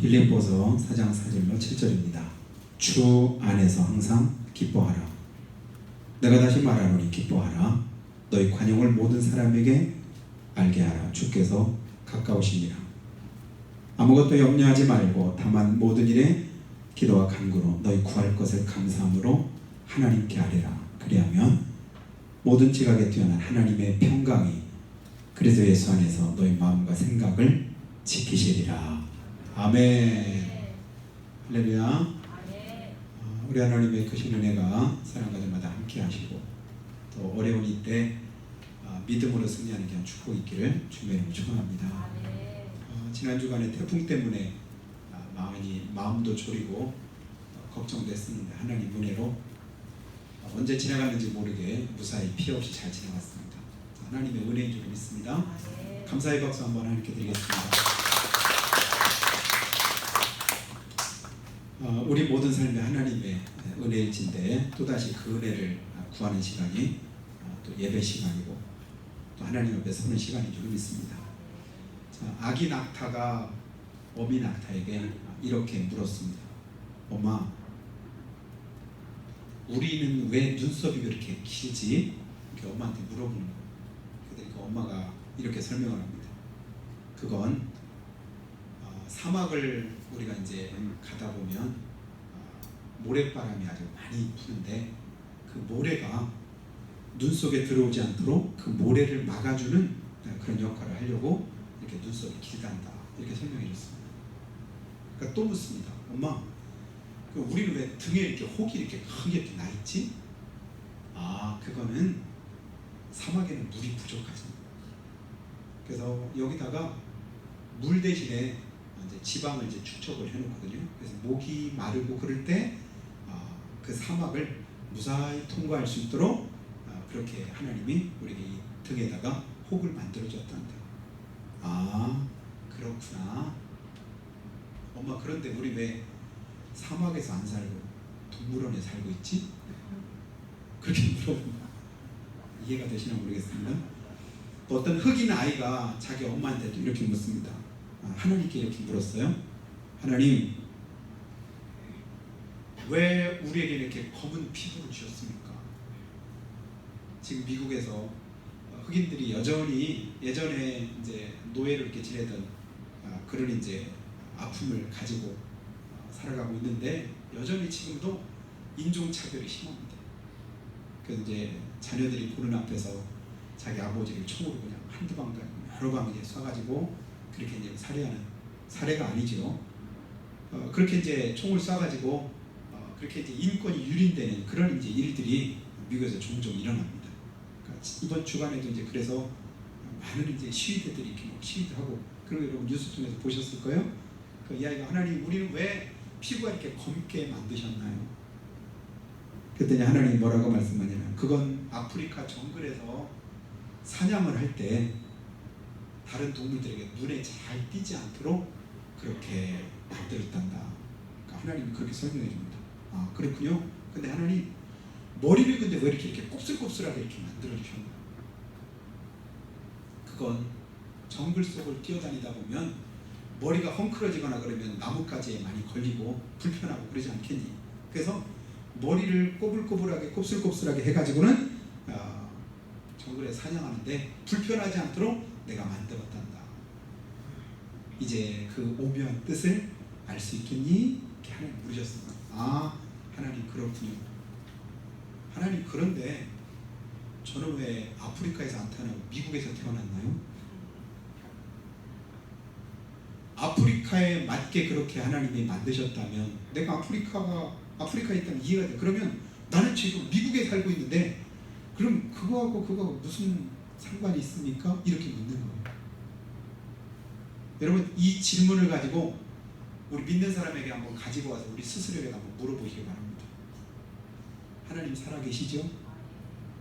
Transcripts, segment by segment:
빌립보서 4장 4절로 7절입니다. 주 안에서 항상 기뻐하라. 내가 다시 말하노니 기뻐하라. 너희 관용을 모든 사람에게 알게 하라. 주께서 가까우시니라. 아무것도 염려하지 말고 다만 모든 일에 기도와 간구로 너희 구할 것을 감사함으로 하나님께 아뢰라. 그리하면 모든 지각에 뛰어난 하나님의 평강이 그리스도 예수 안에서 너희 마음과 생각을 지키시리라. 아멘. 할렐루야. 우리 하나님의 크신 은혜가 사랑 가정마다 함께 하시고 또 어려운 이때 믿음으로 승리하는 그냥 축복이 있기를 주님의 이름으로 축원합니다. 지난 주간에 태풍 때문에 마음도 졸이고 걱정됐었는데 하나님 은혜로 언제 지나갔는지 모르게 무사히 피해 없이 잘 지나갔습니다. 하나님의 은혜인 줄 믿습니다. 감사의 박수 한번 하나님께 드리겠습니다. 우리 모든 삶에 하나님의 은혜일진데 또다시 그 은혜를 구하는 시간이 또 예배 시간이고 또 하나님 앞에 서는 시간인 줄 믿습니다. 자, 아기 낙타가 어미 낙타에게 이렇게 물었습니다. 엄마, 우리는 왜 눈썹이 그렇게 길지? 이렇게 엄마한테 물어보는 거예요. 그러니까 엄마가 이렇게 설명을 합니다. 그건 사막을 우리가 이제 가다 보면 모래바람이 아주 많이 부는데 그 모래가 눈 속에 들어오지 않도록 그 모래를 막아주는 그런 역할을 하려고 이렇게 눈썹이 길단다 이렇게 설명해 줬습니다. 그러니까 또 묻습니다. 엄마, 우리는 왜 등에 이렇게 혹이 이렇게 크게 이렇게 나 있지? 그거는 사막에는 물이 부족하죠. 그래서 여기다가 물 대신에 이제 지방을 이제 축적을 해놓거든요. 그래서 목이 마르고 그럴 때 그 사막을 무사히 통과할 수 있도록 그렇게 하나님이 우리에게 이 등에다가 혹을 만들어줬단다. 그렇구나. 엄마, 그런데 우리 왜 사막에서 안 살고 동물원에 살고 있지? 그렇게 물어봅니다. 이해가 되시나 모르겠습니다. 어떤 흑인 아이가 자기 엄마한테도 이렇게 묻습니다. 하나님께 이렇게 물었어요. 하나님, 왜 우리에게 이렇게 검은 피부를 주셨습니까? 지금 미국에서 흑인들이 여전히 예전에 이제 노예를 이렇게 지내던 그런 이제 아픔을 가지고 살아가고 있는데 여전히 지금도 인종차별이 심합니다. 그래서 이제 자녀들이 보는 앞에서 자기 아버지를 총으로 그냥 한두 방 여러 방 이제 쏴가지고 그렇게 이제 살해하는 살해가 아니죠. 그렇게 이제 총을 쏴가지고 그렇게 이제 인권이 유린되는 그런 이제 일들이 미국에서 종종 일어납니다. 그러니까 이번 주간에도 이제 그래서 많은 이제 시위대들이 이렇게 막 시위도 하고 그리고 여러분 뉴스 통해서 보셨을 거예요. 이 아이가 하나님, 우리는 왜 피부가 이렇게 검게 만드셨나요? 그랬더니 하나님이 뭐라고 말씀하냐면 그건 아프리카 정글에서 사냥을 할 때 다른 동물들에게 눈에 잘 띄지 않도록 그렇게 만들었단다. 그러니까 하나님이 그렇게 설명해 줍니다. 그렇군요. 근데 하나님, 머리를 근데 왜 이렇게 곱슬곱슬하게 이렇게 만들어 주셨나? 그건 정글 속을 뛰어다니다 보면 머리가 헝클어지거나 그러면 나뭇가지에 많이 걸리고 불편하고 그러지 않겠니? 그래서 머리를 꼬불꼬불하게 곱슬곱슬하게 해가지고는 정글에 사냥하는데 불편하지 않도록 내가 만들었단다. 이제 그 오묘한 뜻을 알 수 있겠니? 이렇게 하나님 물으셨습니다. 하나님, 그렇군요. 하나님, 그런데 저는 왜 아프리카에서 안 태어나고 미국에서 태어났나요? 아프리카에 맞게 그렇게 하나님이 만드셨다면 내가 아프리카에 있다면 이해가 돼. 그러면 나는 지금 미국에 살고 있는데 그럼 그거하고 무슨 상관이 있습니까? 이렇게 묻는 거예요. 여러분, 이 질문을 가지고 우리 믿는 사람에게 한번 가지고 와서 우리 스스로에게 한번 물어보시기 바랍니다. 하나님 살아계시죠?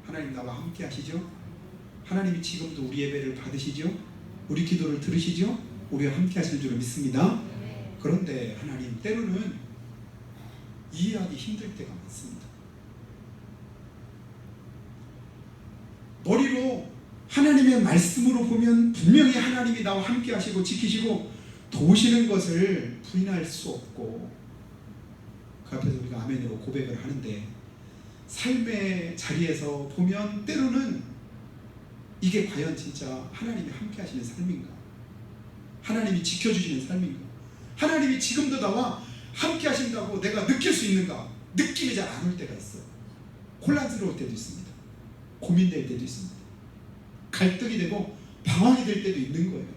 하나님 나와 함께 하시죠? 하나님이 지금도 우리 예배를 받으시죠? 우리 기도를 들으시죠? 우리와 함께 하실 줄을 믿습니다. 그런데 하나님, 때로는 이해하기 힘들 때가 많습니다. 머리로 하나님의 말씀으로 보면 분명히 하나님이 나와 함께 하시고 지키시고 도우시는 것을 부인할 수 없고 그 앞에서 우리가 아멘으로 고백을 하는데 삶의 자리에서 보면 때로는 이게 과연 진짜 하나님이 함께 하시는 삶인가? 하나님이 지켜주시는 삶인가? 하나님이 지금도 나와 함께 하신다고 내가 느낄 수 있는가? 느낌이 잘 안 올 때가 있어요. 혼란스러울 때도 있습니다. 고민될 때도 있습니다. 갈등이 되고 방황이 될 때도 있는 거예요.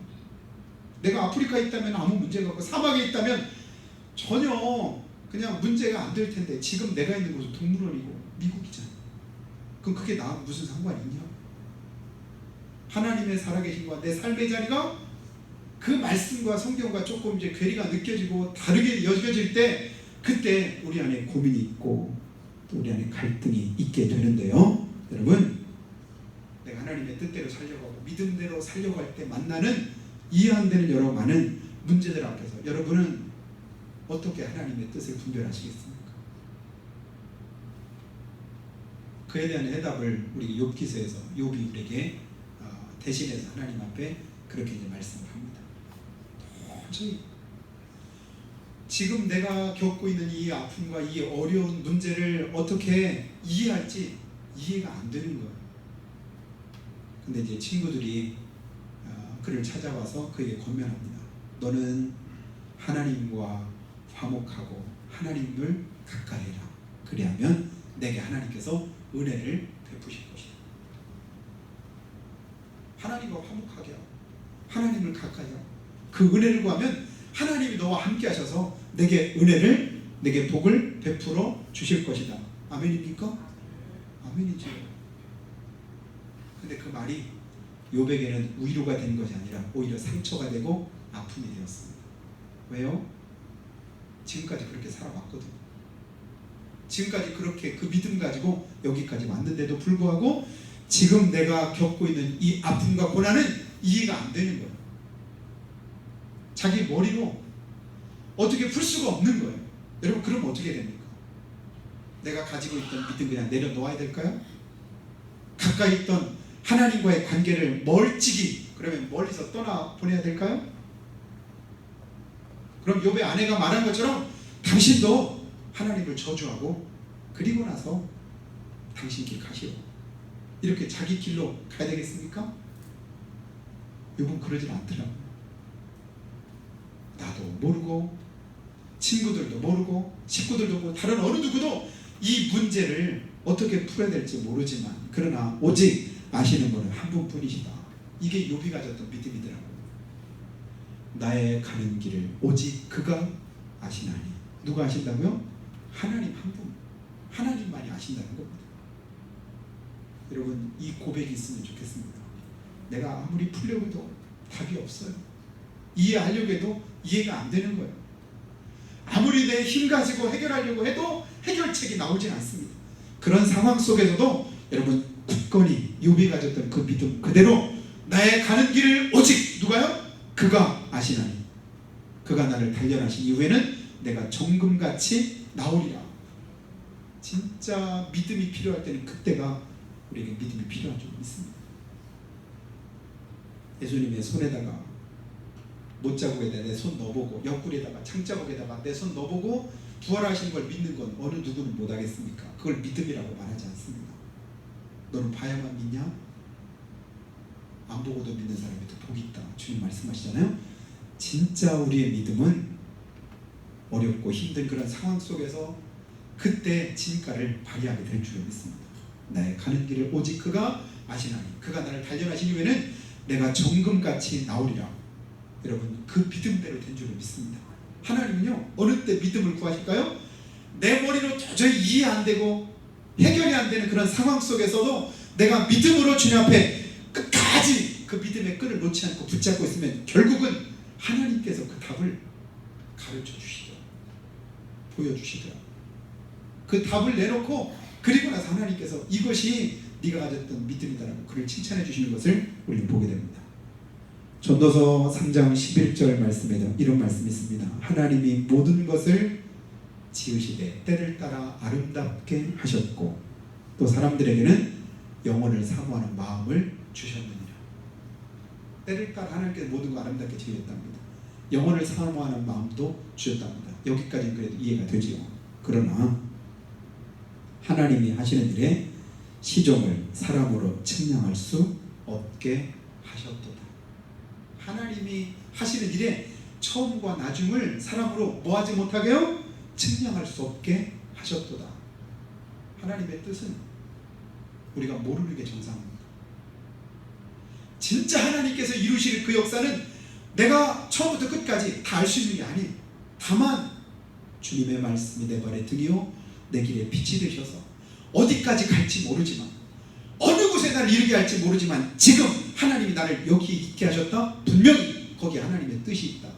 내가 아프리카에 있다면 아무 문제가 없고 사막에 있다면 전혀 그냥 문제가 안 될 텐데 지금 내가 있는 곳은 동물원이고 미국이잖아. 그럼 그게 나하고 무슨 상관이 있냐? 하나님의 살아계심과 내 삶의 자리가 그 말씀과 성경과 조금 이제 괴리가 느껴지고 다르게 여겨질 때 그때 우리 안에 고민이 있고 또 우리 안에 갈등이 있게 되는데요. 여러분, 내가 하나님의 뜻대로 살려가고 믿음대로 살려고 할 때 만나는 이해 안 되는 여러 많은 문제들 앞에서 여러분은 어떻게 하나님의 뜻을 분별하시겠습니까? 그에 대한 해답을 우리 욥기서에서 욥이 우리에게 대신해서 하나님 앞에 그렇게 이제 말씀을 합니다. 도저히 지금 내가 겪고 있는 이 아픔과 이 어려운 문제를 어떻게 이해할지 이해가 안 되는 거예요. 근데 이제 친구들이 그를 찾아와서 그에게 권면합니다. 너는 하나님과 화목하고 하나님을 가까이 해라. 그리하면 내게 하나님께서 은혜를 베푸실 것이다. 하나님과 화목하게 하고 하나님을 가까이 하고 그 은혜를 구하면 하나님이 너와 함께 하셔서 내게 은혜를, 내게 복을 베풀어 주실 것이다. 아멘입니까? 아멘이죠. 근데 그 말이 욥에게는 위로가 된 것이 아니라 오히려 상처가 되고 아픔이 되었습니다. 왜요? 지금까지 그렇게 살아왔거든요. 지금까지 그렇게 그 믿음 가지고 여기까지 왔는데도 불구하고 지금 내가 겪고 있는 이 아픔과 고난은 이해가 안 되는 거예요. 자기 머리로 어떻게 풀 수가 없는 거예요. 여러분, 그럼 어떻게 됩니까? 내가 가지고 있던 믿음 그냥 내려놓아야 될까요? 가까이 있던 하나님과의 관계를 멀찍이 그러면 멀리서 떠나 보내야 될까요? 그럼 욥의 아내가 말한 것처럼 당신도 하나님을 저주하고 그리고 나서 당신 길 가시오. 이렇게 자기 길로 가야 되겠습니까? 욥은 그러질 않더라고요. 나도 모르고 친구들도 모르고 식구들도 모르고 다른 어느 누구도 이 문제를 어떻게 풀어야 될지 모르지만 그러나 오직 아시는 분은 한 분뿐이시다. 이게 욥이 가졌던 믿음이더라고요. 나의 가는 길을 오직 그가 아시나니. 누가 아신다고요? 하나님 한 분. 하나님만이 아신다는 겁니다. 여러분, 이 고백이 있으면 좋겠습니다. 내가 아무리 풀려고 해도 답이 없어요. 이해하려고 해도 이해가 안 되는 거예요. 아무리 내 힘 가지고 해결하려고 해도 해결책이 나오진 않습니다. 그런 상황 속에서도 여러분 굳건히 욥이 가졌던 그 믿음 그대로 나의 가는 길을 오직 누가요? 그가 아시나니. 그가 나를 단련하신 이후에는 내가 정금같이 나오리라. 진짜 믿음이 필요할 때는 그때가 우리에게 믿음이 필요한 줄 믿습니다. 예수님의 손에다가 못자국에다 내 손 넣어보고 옆구리에다가 창자국에다가 내 손 넣어보고 부활하신 걸 믿는 건 어느 누구는 못하겠습니까? 그걸 믿음이라고 말하지 않습니다. 너는 봐야만 믿냐? 안 보고도 믿는 사람이 더 복이 있다. 주님 말씀하시잖아요. 진짜 우리의 믿음은 어렵고 힘든 그런 상황 속에서 그때 진가를 발휘하게 될 줄 믿습니다. 나의 가는 길을 오직 그가 아시나니. 그가 나를 단련하신 이후에는 내가 정금같이 나오리라. 여러분, 그 믿음대로 된 줄 믿습니다. 하나님은요 어느 때 믿음을 구하실까요? 내 머리로 도저히 이해 안 되고 해결이 안 되는 그런 상황 속에서도 내가 믿음으로 주님 앞에 끝까지 그 믿음의 끈을 놓지 않고 붙잡고 있으면 결국은 하나님께서 그 답을 가르쳐 주시더라, 보여주시더라. 그 답을 내놓고 그리고 나서 하나님께서 이것이 네가 가졌던 믿음이다라고 그를 칭찬해 주시는 것을 우리는 보게 됩니다. 전도서 3장 11절 말씀에도 이런 말씀이 있습니다. 하나님이 모든 것을 지으시되 때를 따라 아름답게 하셨고 또 사람들에게는 영혼을 사모하는 마음을 주셨느니라. 때를 따라 하나님께서 모든 거 아름답게 지으셨답니다. 영혼을 사모하는 마음도 주셨답니다. 여기까지는 그래도 이해가 되지요. 그러나 하나님이 하시는 일에 시종을 사람으로 측량할 수 없게 하셨도다. 하나님이 하시는 일에 처음과 나중을 사람으로 뭐하지 못하게요? 측량할 수 없게 하셨도다. 하나님의 뜻은 우리가 모르는 게 정상입니다. 진짜 하나님께서 이루실 그 역사는 내가 처음부터 끝까지 다 알 수 있는 게 아니에요. 다만 주님의 말씀이 내 발의 등이요 내 길에 빛이 되셔서 어디까지 갈지 모르지만 어느 곳에 나를 이르게 할지 모르지만 지금 하나님이 나를 여기 있게 하셨다. 분명히 거기에 하나님의 뜻이 있다.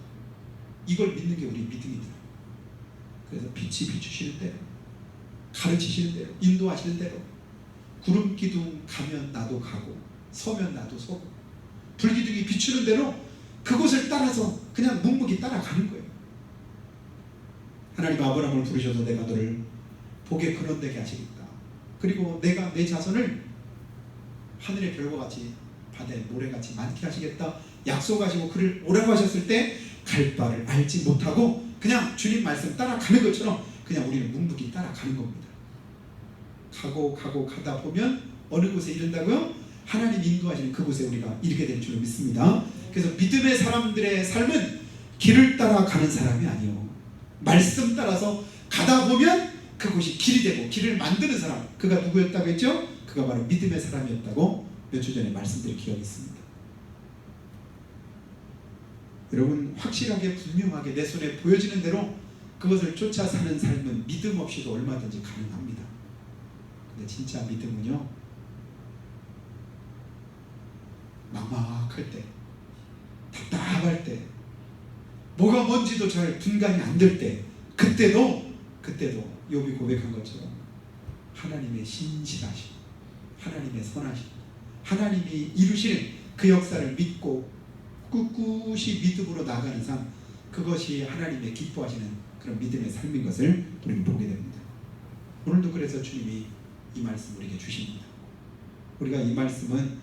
이걸 믿는 게 우리 믿음이더라. 그래서 빛이 비추시는 대로, 가르치시는 대로, 인도하시는 대로, 구름 기둥 가면 나도 가고 서면 나도 서고, 불기둥이 비추는 대로 그곳을 따라서 그냥 묵묵히 따라가는 거예요. 하나님 아브라함을 부르셔서 내가 너를 복의 근원 되게 하시겠다. 그리고 내가 내 자손을 하늘의 별과 같이 바다의 모래같이 많게 하시겠다 약속하시고 그를 오라고 하셨을 때 갈 바를 알지 못하고 그냥 주님 말씀 따라가는 것처럼 그냥 우리는 묵묵히 따라가는 겁니다. 가고 가다 보면 어느 곳에 이른다고요? 하나님 인도하시는 그곳에 우리가 이르게 될 줄을 믿습니다. 그래서 믿음의 사람들의 삶은 길을 따라가는 사람이 아니요, 말씀 따라서 가다 보면 그곳이 길이 되고 길을 만드는 사람, 그가 누구였다고 했죠? 그가 바로 믿음의 사람이었다고 몇 주 전에 말씀드린 기억이 있습니다. 여러분, 확실하게 분명하게 내 손에 보여지는 대로 그것을 쫓아 사는 삶은 믿음 없이도 얼마든지 가능합니다. 근데 진짜 믿음은요, 막막할 때, 답답할 때, 뭐가 뭔지도 잘 분간이 안 될 때, 그때도 욥이 고백한 것처럼 하나님의 신실하심, 하나님의 선하심, 하나님이 이루시는 그 역사를 믿고 꿋꿋이 믿음으로 나가는 삶, 그것이 하나님의 기뻐하시는 그런 믿음의 삶인 것을 우리는 보게 됩니다. 오늘도 그래서 주님이 이 말씀을 우리에게 주십니다. 우리가 이 말씀은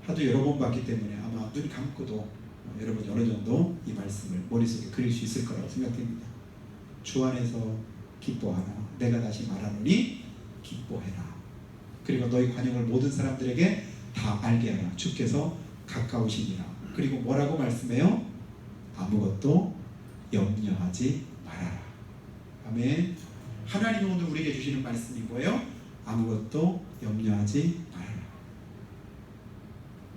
하도 여러 번 봤기 때문에 아마 눈 감고도 여러분이 어느 정도 이 말씀을 머릿속에 그릴 수 있을 거라고 생각됩니다. 주 안에서 기뻐하라. 내가 다시 말하노니 기뻐해라. 그리고 너희 관용을 모든 사람들에게 다 알게 하라. 주께서 가까우시니라. 그리고 뭐라고 말씀해요? 아무것도 염려하지 말아라. 아멘. 하나님이 오늘 우리에게 주시는 말씀이 뭐예요? 아무것도 염려하지 말아라.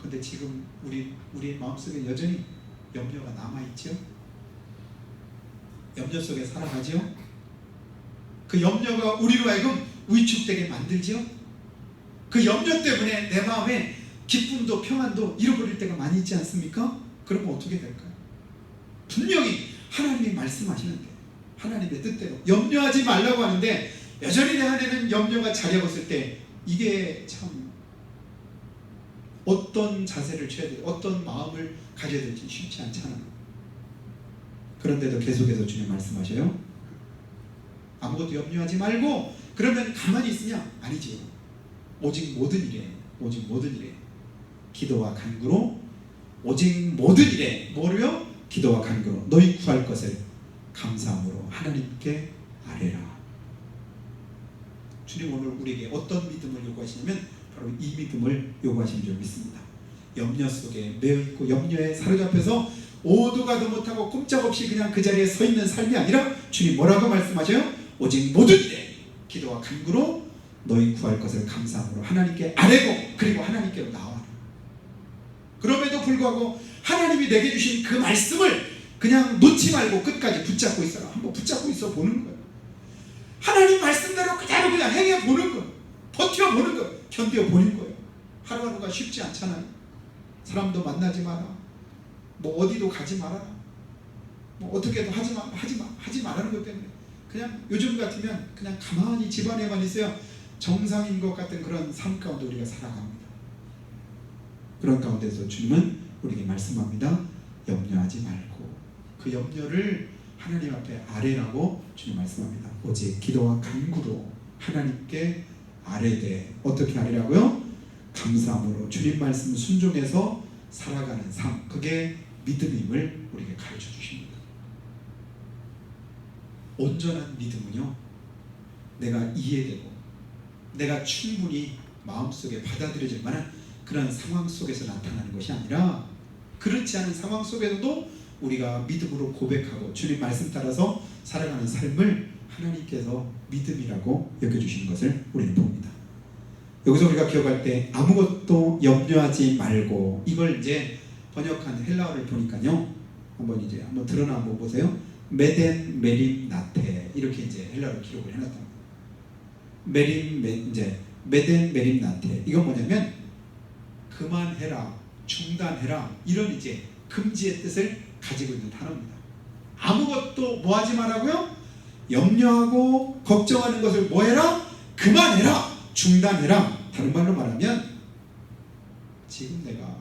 근데 지금 우리 마음속에 여전히 염려가 남아있죠? 염려 속에 살아가죠? 그 염려가 우리로 하여금 위축되게 만들죠? 그 염려 때문에 내 마음에 기쁨도 평안도 잃어버릴 때가 많이 있지 않습니까? 그러면 어떻게 될까요? 분명히 하나님이 말씀하시는데, 하나님의 뜻대로 염려하지 말라고 하는데 여전히 내 안에는 염려가 자리 잡았을 때 이게 참 어떤 자세를 취해야 될지, 어떤 마음을 가져야 될지 쉽지 않잖아요. 그런데도 계속해서 주님 말씀하셔요. 아무것도 염려하지 말고, 그러면 가만히 있으냐? 아니지요. 오직 모든 일에 기도와 간구로, 오직 모든 일에 뭐로요? 기도와 간구로 너희 구할 것을 감사함으로 하나님께 아뢰라. 주님 오늘 우리에게 어떤 믿음을 요구하시냐면 바로 이 믿음을 요구하시는 줄 믿습니다. 염려 속에 매여있고 염려에 사로잡혀서 오도 가도 못하고 꼼짝없이 그냥 그 자리에 서 있는 삶이 아니라 주님 뭐라고 말씀하셔요? 오직 모든 일에 기도와 간구로 너희 구할 것을 감사함으로 하나님께 아뢰고, 그리고 하나님께로 나와라. 그럼에도 불구하고 하나님이 내게 주신 그 말씀을 그냥 놓지 말고 끝까지 붙잡고 있어라. 한번 붙잡고 있어 보는 거예요. 하나님 말씀대로 그대로 그냥 행해 보는 거예요. 버텨 보는 거예요. 견뎌 보는 거예요. 하루하루가 쉽지 않잖아요. 사람도 만나지 마라. 뭐 어디도 가지 마라. 뭐 어떻게도 하지 말라는 것 때문에 그냥 요즘 같으면 그냥 가만히 집 안에만 있어야 정상인 것 같은 그런 삶 가운데 우리가 살아갑니다. 그런 가운데서 주님은 우리에게 말씀합니다. 염려하지 말고 그 염려를 하나님 앞에 아뢰라고 주님 말씀합니다. 오직 기도와 간구로 하나님께 아뢰되, 어떻게 아뢰라고요? 감사함으로 주님 말씀 순종해서 살아가는 삶, 그게 믿음임을 우리에게 가르쳐 주십니다. 온전한 믿음은요, 내가 이해되고 내가 충분히 마음속에 받아들여질 만한 그런 상황 속에서 나타나는 것이 아니라, 그렇지 않은 상황 속에서도 우리가 믿음으로 고백하고 주님 말씀 따라서 살아가는 삶을 하나님께서 믿음이라고 여겨주시는 것을 우리는 봅니다. 여기서 우리가 기억할 때 아무것도 염려하지 말고, 이걸 이제 번역한 헬라어를 보니까요, 한번 드러나 한번 보세요. 메덴 메림 나테, 이렇게 이제 헬라어로 기록을 해놨다. 메덴 메림 나테, 이건 뭐냐면 그만해라, 중단해라, 이런 이제 금지의 뜻을 가지고 있는 단어입니다. 아무것도 뭐 하지 말라고요? 염려하고 걱정하는 것을 뭐 해라? 그만해라, 중단해라. 다른 말로 말하면 지금 내가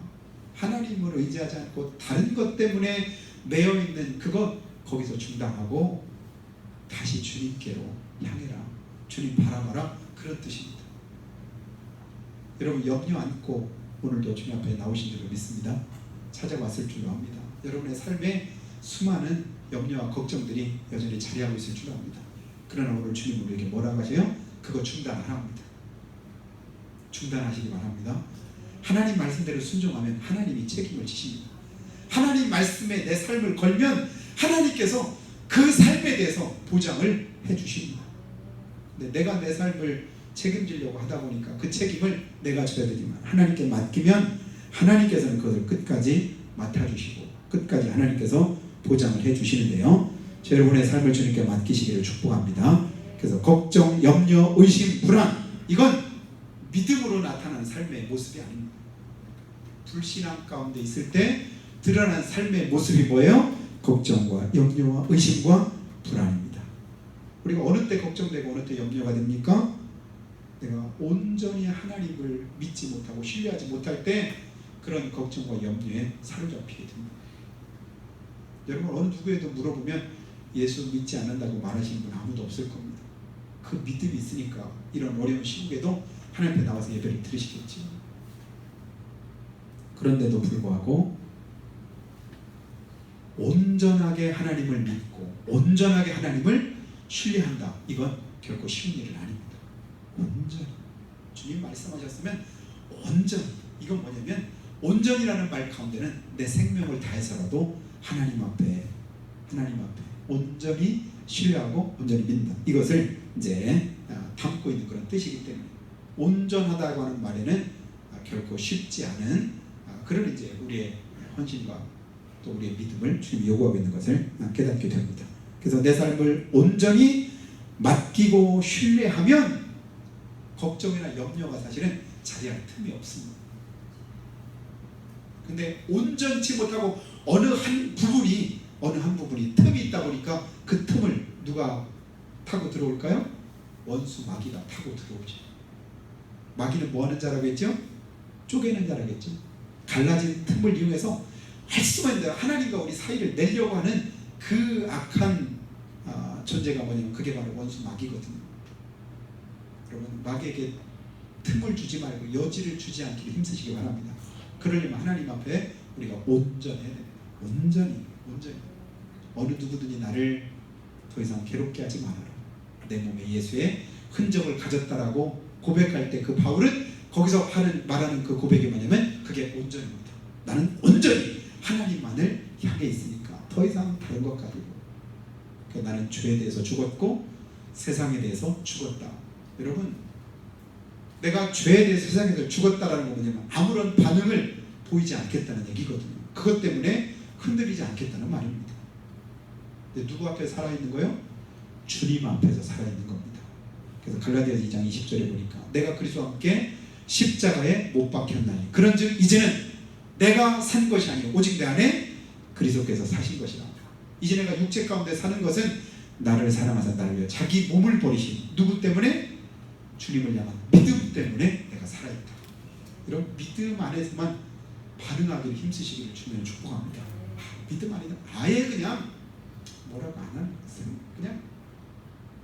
하나님을 의지하지 않고 다른 것 때문에 매여 있는 그것, 거기서 중단하고 다시 주님께로 향해라, 주님 바라봐라, 그런 뜻입니다. 여러분 염려 않고 오늘도 주님 앞에 나오신 줄로 믿습니다. 찾아왔을 줄로 압니다. 여러분의 삶에 수많은 염려와 걱정들이 여전히 자리하고 있을 줄로 압니다. 그러나 오늘 주님 우리에게 뭐라고 하세요? 그거 중단하라 합니다. 중단하시기 바랍니다. 하나님 말씀대로 순종하면 하나님이 책임을 지십니다. 하나님 말씀에 내 삶을 걸면 하나님께서 그 삶에 대해서 보장을 해주십니다. 근데 내가 내 삶을 책임지려고 하다 보니까 그 책임을 내가 져야 되지만, 하나님께 맡기면 하나님께서는 그것을 끝까지 맡아주시고 끝까지 하나님께서 보장을 해주시는데요, 여러분의 삶을 주님께 맡기시기를 축복합니다. 그래서 걱정, 염려, 의심, 불안, 이건 믿음으로 나타나는 삶의 모습이 아닙니다. 불신앙 가운데 있을 때 드러난 삶의 모습이 뭐예요? 걱정과 염려와 의심과 불안입니다. 우리가 어느 때 걱정되고 어느 때 염려가 됩니까? 내가 온전히 하나님을 믿지 못하고 신뢰하지 못할 때 그런 걱정과 염려에 사로잡히게 됩니다. 여러분 어느 누구에도 물어보면 예수 믿지 않는다고 말하시는 분 아무도 없을 겁니다. 그 믿음이 있으니까 이런 어려운 시국에도 하나님 앞에 나와서 예배를 드리시겠지. 그런데도 불구하고 온전하게 하나님을 믿고 온전하게 하나님을 신뢰한다, 이건 결코 쉬운 일은 아닙니다. 온전히 주님 말씀하셨으면 온전히, 이건 뭐냐면 온전이라는 말 가운데는 내 생명을 다해서라도 하나님 앞에 온전히 신뢰하고 온전히 믿는다, 이것을 이제 담고 있는 그런 뜻이기 때문에 온전하다고 하는 말에는 결코 쉽지 않은 그런 이제 우리의 헌신과 또 우리의 믿음을 주님이 요구하고 있는 것을 깨닫게 됩니다. 그래서 내 삶을 온전히 맡기고 신뢰하면 걱정이나 염려가 사실은 자리할 틈이 없습니다. 근데 온전치 못하고 어느 한 부분이 틈이 있다 보니까 그 틈을 누가 타고 들어올까요? 원수 마귀가 타고 들어오죠. 마귀는 뭐 하는 자라고 했죠? 쪼개는 자라고 했죠. 갈라진 틈을 이용해서 할 수만 있는 대로 하나님과 우리 사이를 내려고 하는 그 악한 존재가 뭐냐면 그게 바로 원수 마귀거든요. 여러분 마귀에게 틈을 주지 말고 여지를 주지 않기를 힘쓰시기 바랍니다. 그러려면 하나님 앞에 우리가 온전해야 됩니다. 온전히 어느 누구든지 나를 더 이상 괴롭게 하지 말아라, 내 몸에 예수의 흔적을 가졌다라고 고백할 때 그 바울은 거기서 말하는 그 고백이 뭐냐면 그게 온전입니다. 나는 온전히 하나님만을 향해 있으니까 더 이상 다른 것 가지고, 그러니까 나는 죄에 대해서 죽었고 세상에 대해서 죽었다. 여러분 내가 죄에 대해서 세상에 대해서 죽었다라는 건 뭐냐면 아무런 반응을 보이지 않겠다는 얘기거든요. 그것 때문에 흔들리지 않겠다는 말입니다. 근데 누구 앞에 살아있는 거예요? 주님 앞에서 살아있는 겁니다. 그래서 갈라디아서 2장 20절에 보니까 내가 그리스도와 함께 십자가에 못 박혔나니 그런즉 이제는 내가 산 것이 아니요 오직 내 안에 그리스도께서 사신 것이라. 이제 내가 육체 가운데 사는 것은 나를 사랑하사 나를 위해 자기 몸을 버리신 누구 때문에? 주님을 향한 믿음 때문에 내가 살아있다. 이런 믿음 안에서만 반응하기를 힘쓰시기를 주님을 축복합니다. 믿음 아니면 아예 그냥 뭐라고 안 하는, 그냥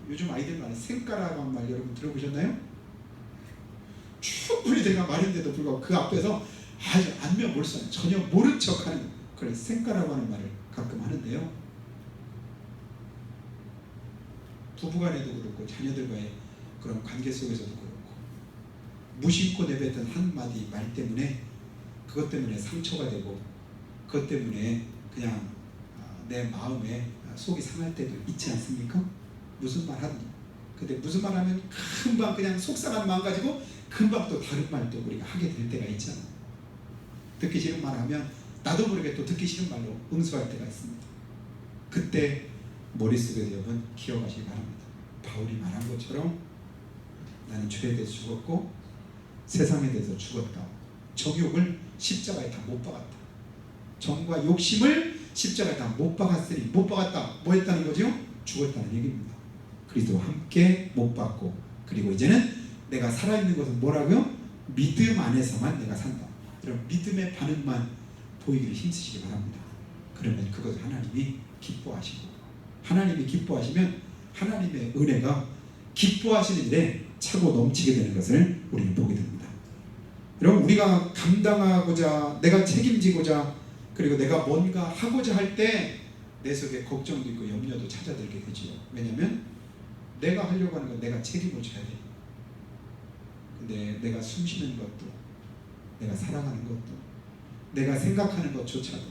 요즘 아이들 말에 생까라고 한 말 여러분 들어보셨나요? 충분히 내가 말인데도 불구하고 그 앞에서 아주 안면몰선 전혀 모른 척하는 그걸 생까라고 하는 말을 가끔 하는데요. 부부간에도 그렇고 자녀들과의 그런 관계 속에서도 그렇고 무심코 내뱉은 한마디 말 때문에 그것 때문에 상처가 되고 그것 때문에 그냥 내 마음에 속이 상할 때도 있지 않습니까? 무슨 말 하든 근데 무슨 말 하면 금방 그냥 속상한 마음 가지고 금방 또 다른 말도 우리가 하게 될 때가 있잖아. 듣기 싫은 말 하면 나도 모르게 또 듣기 싫은 말로 응수할 때가 있습니다. 그때 머릿속에서 여러분 기억하시기 바랍니다. 바울이 말한 것처럼 나는 죄에 대해서 죽었고 세상에 대해서 죽었다. 정욕을 십자가에 다 못 박았다. 정과 욕심을 십자가에 다 못 박았으니 못 박았다. 뭐 했다는 거죠? 죽었다는 얘기입니다. 그리스도와 함께 못 박고 그리고 이제는 내가 살아있는 것은 뭐라고요? 믿음 안에서만 내가 산다. 그럼 믿음의 반응만 보이기를 힘쓰시기 바랍니다. 그러면 그것을 하나님이 기뻐하시고 하나님이 기뻐하시면 하나님의 은혜가 기뻐하시는 일에 차고 넘치게 되는 것을 우리는 보게 됩니다. 여러분 우리가 감당하고자 내가 책임지고자 그리고 내가 뭔가 하고자 할 때 내 속에 걱정도 있고 염려도 찾아들게 되지요. 왜냐하면 내가 하려고 하는 건 내가 책임을 져야 돼. 근데 내가 숨쉬는 것도 내가 살아가는 것도 내가 생각하는 것조차도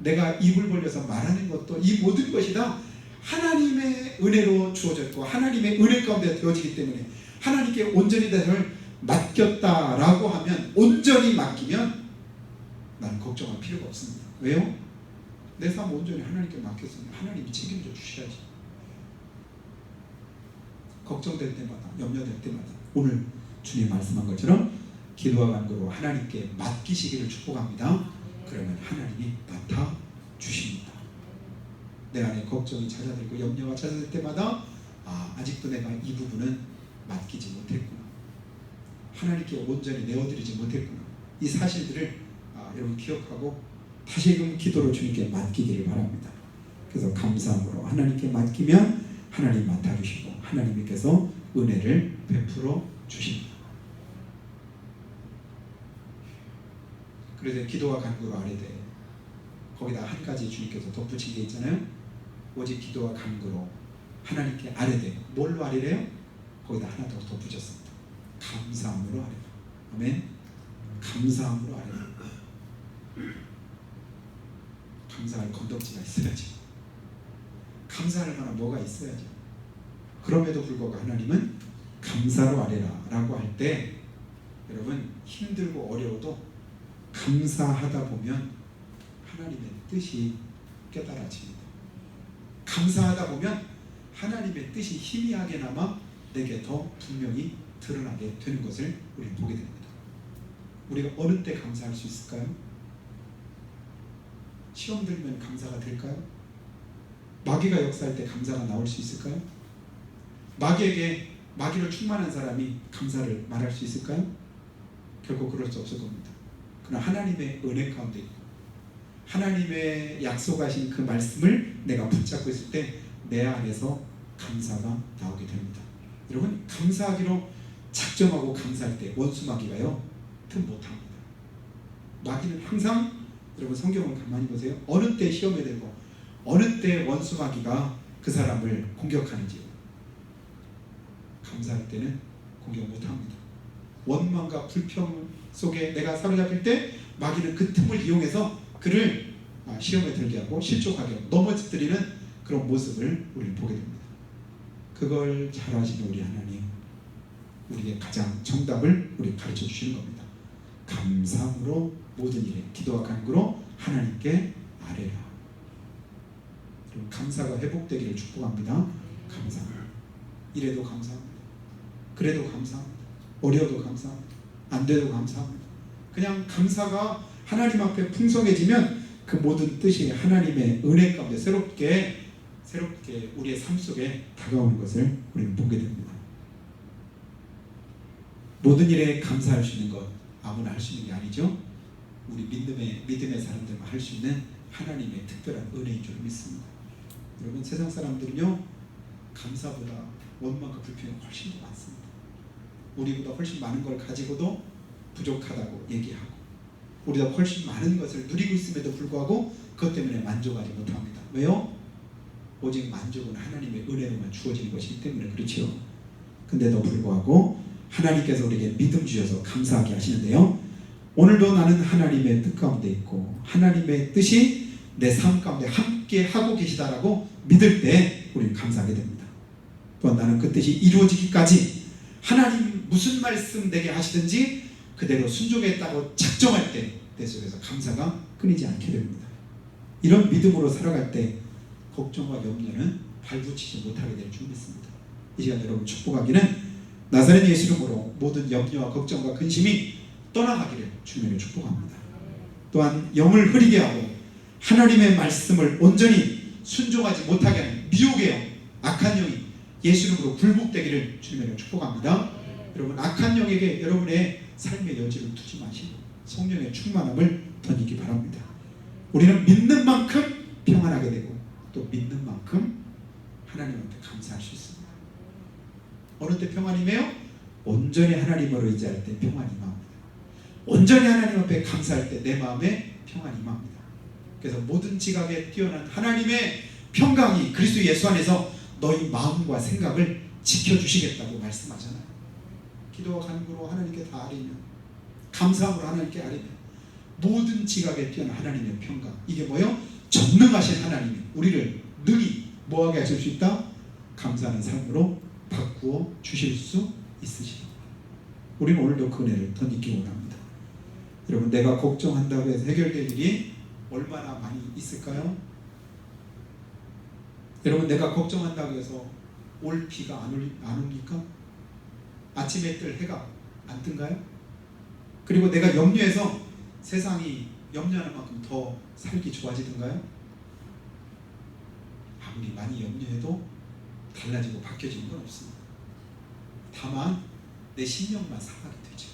내가 입을 벌려서 말하는 것도 이 모든 것이 다 하나님의 은혜로 주어졌고 하나님의 은혜 가운데 되어지기 때문에 하나님께 온전히 대해를 맡겼다라고 하면 온전히 맡기면 나는 걱정할 필요가 없습니다. 왜요? 내 삶 온전히 하나님께 맡겼으면 하나님이 책임져 주셔야지. 걱정될 때마다 염려될 때마다 오늘 주님 말씀한 것처럼 기도와 간구로 하나님께 맡기시기를 축복합니다. 그러면 하나님이 맡아 주십니다. 내 안에 걱정이 찾아들고 염려가 찾아들 때마다 아직도 내가 이 부분은 맡기지 못했구나. 하나님께 온전히 내어드리지 못했구나. 이 사실들을 여러분 기억하고 다시금 기도로 주님께 맡기기를 바랍니다. 그래서 감사함으로 하나님께 맡기면 하나님 맡아주시고 하나님께서 은혜를 베풀어 주십니다. 그래서 기도와 간구로 아뢰되 거기다 한 가지 주님께서 덧붙인 게 있잖아요. 오직 기도와 간구로 하나님께 아뢰되 뭘로 아뢰래요? 거기다 하나 더 덧붙였습니다. 감사함으로 아뢰라. 아멘. 감사함으로 아뢰라. 감사할 건덕지가 있어야지. 감사할 만한 뭐가 있어야지. 그럼에도 불구하고 하나님은 감사로 아뢰라 라고 할 때 여러분 힘들고 어려워도 감사하다 보면 하나님의 뜻이 깨달아집니다. 감사하다 보면 하나님의 뜻이 희미하게나마 내게 더 분명히 드러나게 되는 것을 우리는 보게 됩니다. 우리가 어느 때 감사할 수 있을까요? 시험 들면 감사가 될까요? 마귀가 역사할 때 감사가 나올 수 있을까요? 마귀에게 마귀로 충만한 사람이 감사를 말할 수 있을까요? 결코 그럴 수 없을 겁니다. 그러나 하나님의 은혜 가운데 있고 하나님의 약속하신 그 말씀을 내가 붙잡고 있을 때 내 안에서 감사가 나오게 됩니다. 여러분 감사하기로 작정하고 감사할 때 원수 마귀가요 틈 못합니다. 마귀는 항상 여러분 성경을 가만히 보세요. 어느 때 시험에 들고 어느 때 원수 마귀가 그 사람을 공격하는지 감사할 때는 공격 못합니다. 원망과 불평 속에 내가 사로잡힐 때 마귀는 그 틈을 이용해서 그를 시험에 들게 하고 실족하게 하고 넘어뜨리는 그런 모습을 우리는 보게 됩니다. 그걸 잘 아시는 우리 하나님 우리의 가장 정답을 우리 가르쳐 주시는 겁니다. 감사함으로 모든 일에 기도와 간구로 하나님께 아뢰라. 감사가 회복되기를 축복합니다. 감사합니다. 이래도 감사합니다. 그래도 감사합니다. 어려워도 감사합니다. 안 돼도 감사합니다. 그냥 감사가 하나님 앞에 풍성해지면 그 모든 뜻이 하나님의 은혜 가운데 새롭게 우리의 삶 속에 다가오는 것을 우리는 보게 됩니다. 모든 일에 감사할 수 있는 것 아무나 할 수 있는 게 아니죠. 우리 믿음의 사람들만 할 수 있는 하나님의 특별한 은혜인 줄 믿습니다. 여러분 세상 사람들은요 감사보다 원망과 불평이 훨씬 더 많습니다. 우리보다 훨씬 많은 걸 가지고도 부족하다고 얘기하고 우리가 훨씬 많은 것을 누리고 있음에도 불구하고 그것 때문에 만족하지 못합니다. 왜요? 오직 만족은 하나님의 은혜로만 주어지는 것이기 때문에 그렇지요. 근데도 불구하고 하나님께서 우리에게 믿음 주셔서 감사하게 하시는데요. 오늘도 나는 하나님의 뜻 가운데 있고 하나님의 뜻이 내 삶 가운데 함께 하고 계시다라고 믿을 때 우리는 감사하게 됩니다. 또한 나는 그 뜻이 이루어지기까지 하나님 무슨 말씀 내게 하시든지 그대로 순종했다고 작정할 때 내 속에서 감사가 끊이지 않게 됩니다. 이런 믿음으로 살아갈 때 걱정과 염려는 발붙이지 못하게 될 줄 믿습니다. 이 시간 여러분 축복하기는 나사렛 예수 이름으로 모든 염려와 걱정과 근심이 떠나가기를 주님으로 축복합니다. 또한 영을 흐리게 하고 하나님의 말씀을 온전히 순종하지 못하게 하는 미혹의 영, 악한 영이 예수 이름으로 굴복되기를 주님으로 축복합니다. 여러분 악한 영에게 여러분의 삶의 여지를 두지 마시고 성령의 충만함을 던지기 바랍니다. 우리는 믿는 만큼 평안하게 되고 또 믿는 만큼 하나님한테 감사할 수 있습니다. 어느 때 평안이며 온전히 하나님으로 의지할 때 평안이 임합니다. 온전히 하나님 앞에 감사할 때 내 마음에 평안이 임합니다. 그래서 모든 지각에 뛰어난 하나님의 평강이 그리스도 예수 안에서 너희 마음과 생각을 지켜주시겠다고 말씀하잖아요. 기도와 간구로 하나님께 다 아뢰면 감사함으로 하나님께 아뢰면 모든 지각에 뛰어난 하나님의 평강, 이게 뭐예요? 전능하신 하나님이 우리를 능히 뭐하게 하실 수 있다? 감사하는 삶으로 바꾸어 주실 수 있으시다. 우리는 오늘도 그 은혜를 덧입기 원합니다. 여러분 내가 걱정한다고 해서 해결될 일이 얼마나 많이 있을까요? 여러분 내가 걱정한다고 해서 올 비가 안 옵니까? 아침에 뜰 해가 안 뜬가요? 그리고 내가 염려해서 세상이 염려하는 만큼 더 살기 좋아지던가요? 아무리 많이 염려해도 달라지고 바뀌어지는 건 없습니다. 다만 내 심령만 상하게 되죠.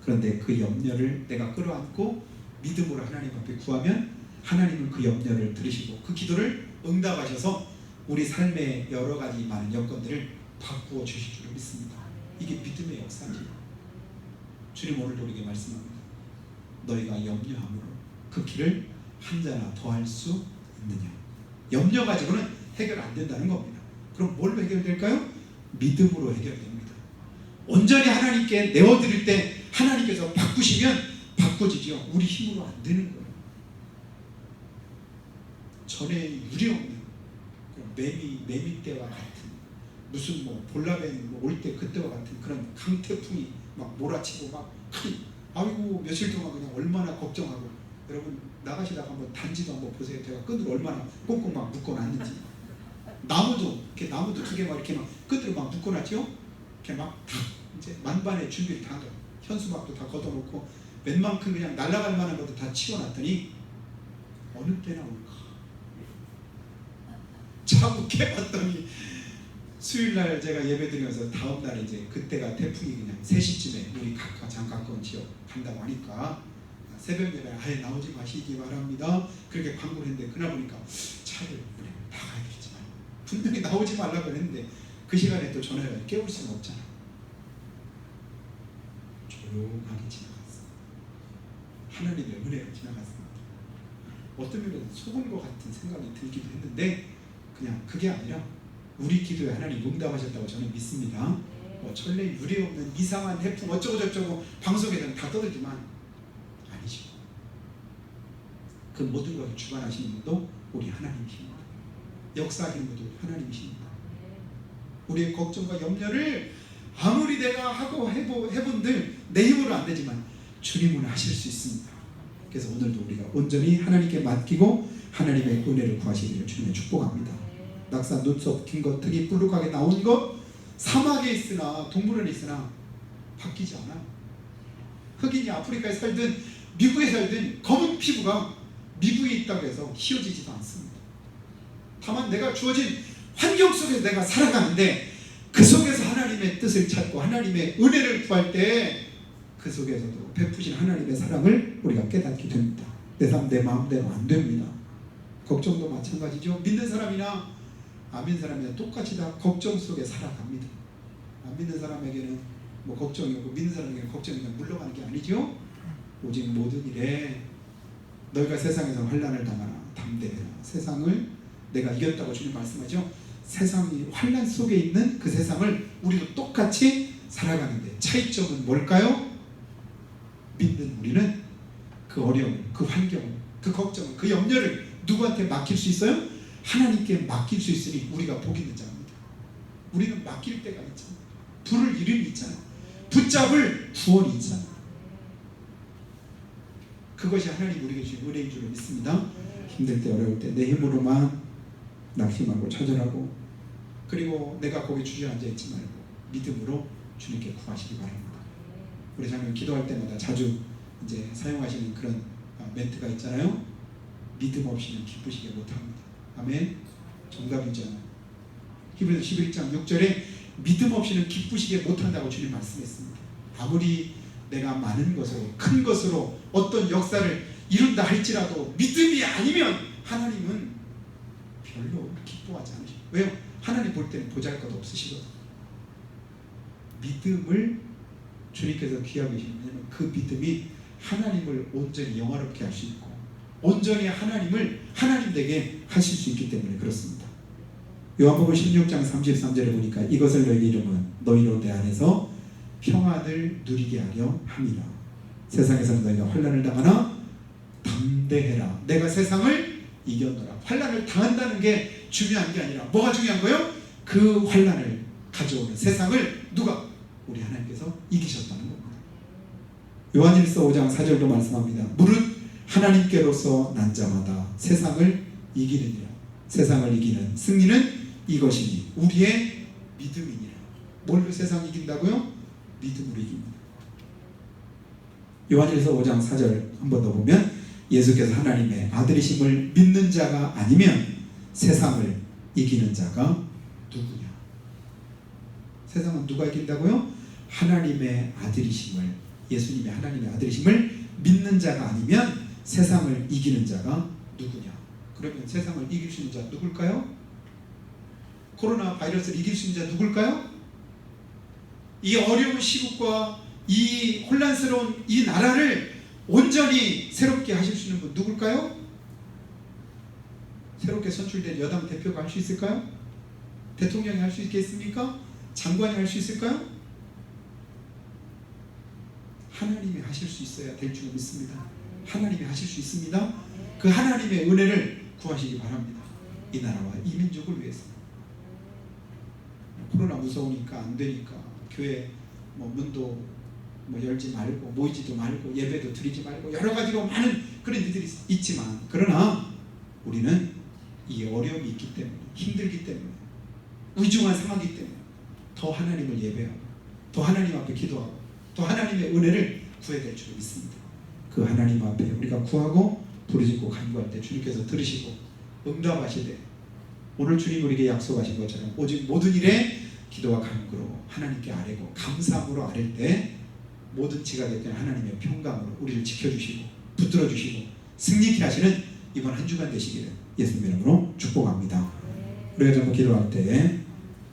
그런데 그 염려를 내가 끌어안고 믿음으로 하나님 앞에 구하면 하나님은 그 염려를 들으시고 그 기도를 응답하셔서 우리 삶의 여러 가지 많은 여건들을 바꾸어 주실 줄 믿습니다. 이게 믿음의 역사입니다. 주님 오늘도 우리에게 말씀합니다. 너희가 염려함으로 그 길을 한자나 더할 수 있느냐. 염려 가지고는 해결 안 된다는 겁니다. 그럼 뭘로 해결될까요? 믿음으로 해결됩니다. 온전히 하나님께 내어드릴 때 하나님께서 바꾸시면 바꿔지죠. 우리 힘으로 안 되는 거예요. 전에 유례없는 매미 때와 같은 무슨 볼라벤 올 때 그때와 같은 그런 강태풍이 막 몰아치고 막 아이고 며칠 동안 그냥 얼마나 걱정하고. 여러분 나가시다가 한번 단지도 한번 보세요. 제가 끈을 얼마나 꽁꽁 막 묶어놨는지. 나무도 이렇게 나무도 두 개 막 이렇게 막 끈으로 막 묶어놨죠. 이렇게 막 이제 만반의 준비를 다 한 거예요. 현수막도 다 걷어놓고 웬만큼 그냥 날아갈 만한 것도 다 치워놨더니 어느 때나 올까. 자고 깨봤더니 수요일날 제가 예배드리면서 다음날 이제 그때가 태풍이 그냥 3시쯤에 우리 가장 가까운 지역 간다고 하니까 새벽 예배에 아예 나오지 마시기 바랍니다. 그렇게 광고를 했는데 그날 보니까 차를 나가야겠지만 분명히 나오지 말라고 했는데 그 시간에 또 전화를 깨울 수는 없잖아. 조용하게 지나갔습니다. 하나님의 은혜가 지나갔습니다. 어떤 면에서 속은 것 같은 생각이 들기도 했는데 그냥 그게 아니라 우리 기도에 하나님 응답하셨다고 저는 믿습니다. 천래 유례 없는 이상한 해풍 어쩌고 저쩌고 방송에서는 다 떠들지만 아니죠. 그 모든 것을 주관하시는 분도 우리 하나님이십니다. 역사하시는 분도 하나님이십니다. 우리의 걱정과 염려를 아무리 내가 하고 해본들 내 힘으로 안 되지만 주님은 하실 수 있습니다. 그래서 오늘도 우리가 온전히 하나님께 맡기고 하나님의 은혜를 구하시기를 주님의 축복합니다. 낙사, 눈썹, 긴 것, 등이 불룩하게 나온 것, 사막에 있으나 동물원에 있으나 바뀌지 않아요. 흑인이 아프리카에 살든 미국에 살든 검은 피부가 미국에 있다고 해서 희어지지도 않습니다. 다만 내가 주어진 환경 속에서 내가 살아가는데 그 속에서 하나님의 뜻을 찾고 하나님의 은혜를 구할 때 그 속에서도 베푸신 하나님의 사랑을 우리가 깨닫게 됩니다. 내 삶, 내 마음대로 안 됩니다. 걱정도 마찬가지죠. 믿는 사람이나 안 믿는 사람이나 똑같이 다 걱정 속에 살아갑니다. 안 믿는 사람에게는 걱정이 없고 믿는 사람에게는 걱정이 그냥 물러가는 게 아니죠. 오직 모든 일에 너희가 세상에서 환난을 당하나 담대해라. 세상을 내가 이겼다고 주님 말씀하죠. 세상이 환난 속에 있는 그 세상을 우리도 똑같이 살아가는데 차이점은 뭘까요? 믿는 우리는 그 어려움, 그 환경, 그 걱정, 그 염려를 누구한테 맡길 수 있어요? 하나님께 맡길 수 있으니 우리가 복 있는 자입니다. 우리는 맡길 때가 있잖아요. 부를 이름이 있잖아요. 붙잡을 구원이 있잖아요. 그것이 하나님 우리에게 주신 은혜인 줄 믿습니다. 힘들 때 어려울 때 내 힘으로만 낙심하고 처절하고 그리고 내가 거기 주저앉아 있지 말고 믿음으로 주님께 구하시기 바랍니다. 우리 장로님 기도할 때마다 자주 이제 사용하시는 그런 멘트가 있잖아요. 믿음 없이는 기쁘시게 못합니다. 아멘. 정답이잖아요. 히브리서 11장 6절에 믿음 없이는 기쁘시게 못한다고 주님 말씀했습니다. 아무리 내가 많은 것으로 큰 것으로 어떤 역사를 이룬다 할지라도 믿음이 아니면 하나님은 별로 기뻐하지 않으셔요. 왜요? 하나님 볼 때는 보잘것 없으시거든요. 믿음을 주님께서 귀하게 계시면 그 믿음이 하나님을 온전히 영화롭게 할 수 있고 온전히 하나님을 하나님 되게 하실 수 있기 때문에 그렇습니다. 요한복음 16장 33절에 보니까 이것을 너희에게 이름은 너희로 내 안에서 평안을 누리게 하려 함이라. 세상에서는 너희가 환난을 당하나 담대해라. 내가 세상을 이겼노라. 환난을 당한다는 게 중요한 게 아니라 뭐가 중요한 거예요? 그 환난을 가져오는 세상을 누가? 우리 하나님께서 이기셨다는 겁니다. 요한일서 5장 4절도 말씀합니다. 무릇 하나님께로서 난 자마다 세상을 이기느니라. 세상을 이기는 승리는 이것이니 우리의 믿음이니라. 뭘로 세상 이긴다고요? 믿음으로 이깁니다. 요한일서 5장 4절 한 번 더 보면 예수께서 하나님의 아들이심을 믿는 자가 아니면 세상을 이기는 자가 누구냐? 세상은 누가 이긴다고요? 하나님의 아들이심을, 예수님의 하나님의 아들이심을 믿는 자가 아니면 세상을 이기는 자가 누구냐? 그러면 세상을 이길 수 있는 자 누굴까요? 코로나 바이러스를 이길 수 있는 자 누굴까요? 이 어려운 시국과 이 혼란스러운 이 나라를 온전히 새롭게 하실 수 있는 분 누굴까요? 새롭게 선출된 여당 대표가 할 수 있을까요? 대통령이 할 수 있겠습니까? 장관이 할 수 있을까요? 하나님이 하실 수 있어야 될 줄 믿습니다. 하나님이 하실 수 있습니다. 그 하나님의 은혜를 구하시기 바랍니다. 이 나라와 이 민족을 위해서. 코로나 무서우니까 안 되니까 교회 문도 열지 말고 모이지도 말고 예배도 드리지 말고 여러 가지로 많은 그런 일들이 있지만 그러나 우리는 이 어려움이 있기 때문에 힘들기 때문에 의중한 상황이기 때문에 더 하나님을 예배하고 더 하나님 앞에 기도하고 더 하나님의 은혜를 구해야 될 줄 믿습니다. 그 하나님 앞에 우리가 구하고 부르짖고 간구할 때 주님께서 들으시고 응답하시되 오늘 주님 우리에게 약속하신 것처럼 오직 모든 일에 기도와 간구로 하나님께 아뢰고 감사함으로 아랠 때 모든 지각에 대한 하나님의 평강으로 우리를 지켜주시고 붙들어주시고 승리케 하시는 이번 한 주간 되시기를 예수님 이름으로 축복합니다. 우리가 전부 기도할 때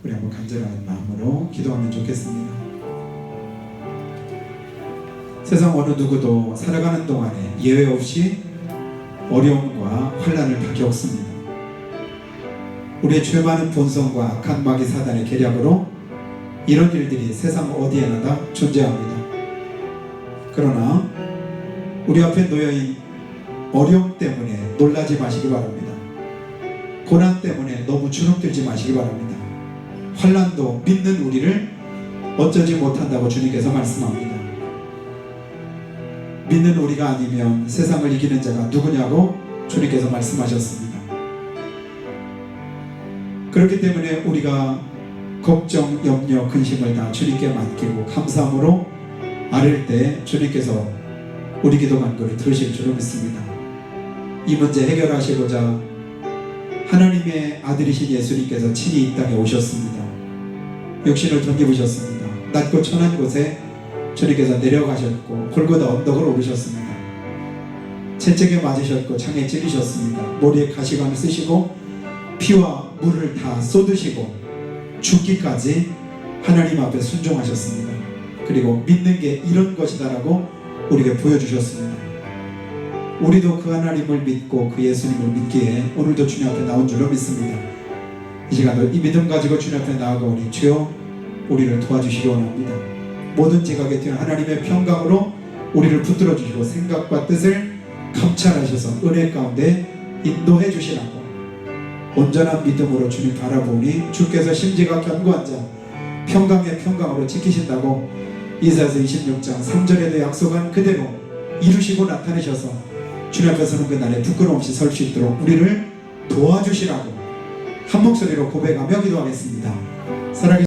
우리 한번 간절한 마음으로 기도하면 좋겠습니다. 세상 어느 누구도 살아가는 동안에 예외 없이 어려움과 환난을 다 겪습니다. 우리의 죄 많은 본성과 악한 마귀 사단의 계략으로 이런 일들이 세상 어디에나 다 존재합니다. 그러나 우리 앞에 놓여있는 어려움 때문에 놀라지 마시기 바랍니다. 고난 때문에 너무 주눅들지 마시기 바랍니다. 환난도 믿는 우리를 어쩌지 못한다고 주님께서 말씀합니다. 믿는 우리가 아니면 세상을 이기는 자가 누구냐고 주님께서 말씀하셨습니다. 그렇기 때문에 우리가 걱정, 염려, 근심을 다 주님께 맡기고 감사함으로 아뢰 때 주님께서 우리 기도 간구를 들으실 줄로 믿습니다. 이 문제 해결하시고자 하나님의 아들이신 예수님께서 친히 이 땅에 오셨습니다. 육신을 던져보셨습니다. 낮고 천한 곳에 주님께서 내려가셨고 골고다 언덕을 오르셨습니다. 채찍에 맞으셨고 창에 찔리셨습니다. 머리에 가시관을 쓰시고 피와 물을 다 쏟으시고 죽기까지 하나님 앞에 순종하셨습니다. 그리고 믿는 게 이런 것이다라고 우리에게 보여주셨습니다. 우리도 그 하나님을 믿고 그 예수님을 믿기에 오늘도 주님 앞에 나온 줄로 믿습니다. 이 시간도 이 믿음 가지고 주님 앞에 나아가오니 주여 우리를 도와주시기 원합니다. 모든 지각에 뛰어난 하나님의 평강으로 우리를 붙들어 주시고 생각과 뜻을 감찰하셔서 은혜 가운데 인도해 주시라고 온전한 믿음으로 주님 바라보니 주께서 심지가 견고한 자 평강의 평강으로 지키신다고 이사야서 26장 3절에도 약속한 그대로 이루시고 나타내셔서 주님 앞에 서는 그날에 부끄러움 없이 설 수 있도록 우리를 도와주시라고 한 목소리로 고백하며 기도하겠습니다. 사랑해